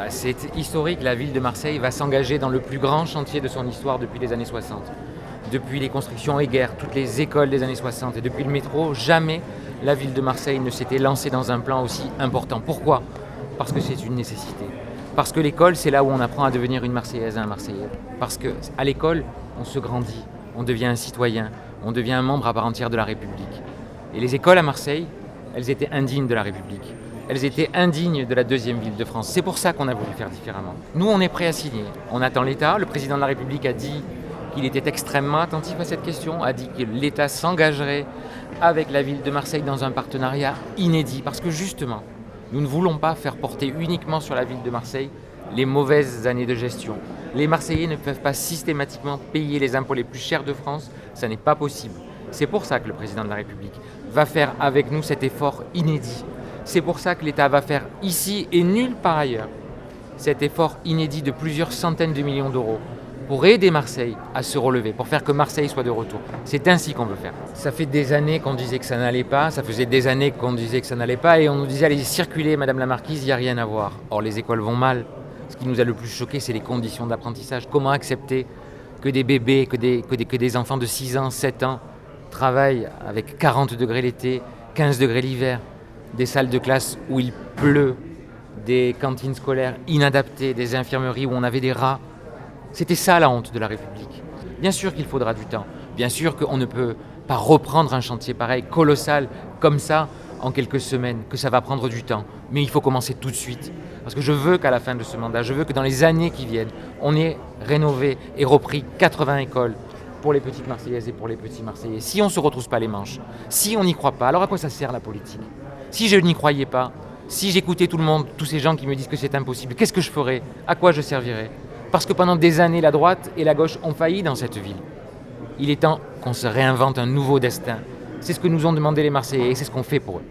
C'est historique, la ville de Marseille va s'engager dans le plus grand chantier de son histoire depuis les années 60. Depuis les constructions et guerres, toutes les écoles des années 60 et depuis le métro, jamais la ville de Marseille ne s'était lancée dans un plan aussi important. Pourquoi ? Parce que c'est une nécessité. Parce que l'école, c'est là où on apprend à devenir une Marseillaise et un Marseillais. Parce qu'à l'école, on se grandit, on devient un citoyen, on devient un membre à part entière de la République. Et les écoles à Marseille, elles étaient indignes de la République. Elles étaient indignes de la deuxième ville de France. C'est pour ça qu'on a voulu faire différemment. Nous, on est prêts à signer. On attend l'État. Le président de la République a dit qu'il était extrêmement attentif à cette question, a dit que l'État s'engagerait avec la ville de Marseille dans un partenariat inédit. Parce que justement, nous ne voulons pas faire porter uniquement sur la ville de Marseille les mauvaises années de gestion. Les Marseillais ne peuvent pas systématiquement payer les impôts les plus chers de France. Ça n'est pas possible. C'est pour ça que le président de la République va faire avec nous cet effort inédit. C'est pour ça que l'État va faire ici et nulle part ailleurs cet effort inédit de plusieurs centaines de millions d'euros pour aider Marseille à se relever, pour faire que Marseille soit de retour. C'est ainsi qu'on veut faire. Ça fait des années qu'on disait que ça n'allait pas, ça faisait des années qu'on disait que ça n'allait pas et on nous disait allez circuler Madame la Marquise, il n'y a rien à voir. Or les écoles vont mal. Ce qui nous a le plus choqué, c'est les conditions d'apprentissage. Comment accepter que des bébés, que des enfants de 6 ans, 7 ans travaillent avec 40 degrés l'été, 15 degrés l'hiver, des salles de classe où il pleut, des cantines scolaires inadaptées, des infirmeries où on avait des rats. C'était ça la honte de la République. Bien sûr qu'il faudra du temps. Bien sûr qu'on ne peut pas reprendre un chantier pareil, colossal, comme ça, en quelques semaines, que ça va prendre du temps. Mais il faut commencer tout de suite. Parce que je veux qu'à la fin de ce mandat, je veux que dans les années qui viennent, on ait rénové et repris 80 écoles pour les petites Marseillaises et pour les petits Marseillais. Si on ne se retrousse pas les manches, si on n'y croit pas, alors à quoi ça sert la politique ? Si je n'y croyais pas, si j'écoutais tout le monde, tous ces gens qui me disent que c'est impossible, qu'est-ce que je ferais ? À quoi je servirais ? Parce que pendant des années, la droite et la gauche ont failli dans cette ville. Il est temps qu'on se réinvente un nouveau destin. C'est ce que nous ont demandé les Marseillais et c'est ce qu'on fait pour eux.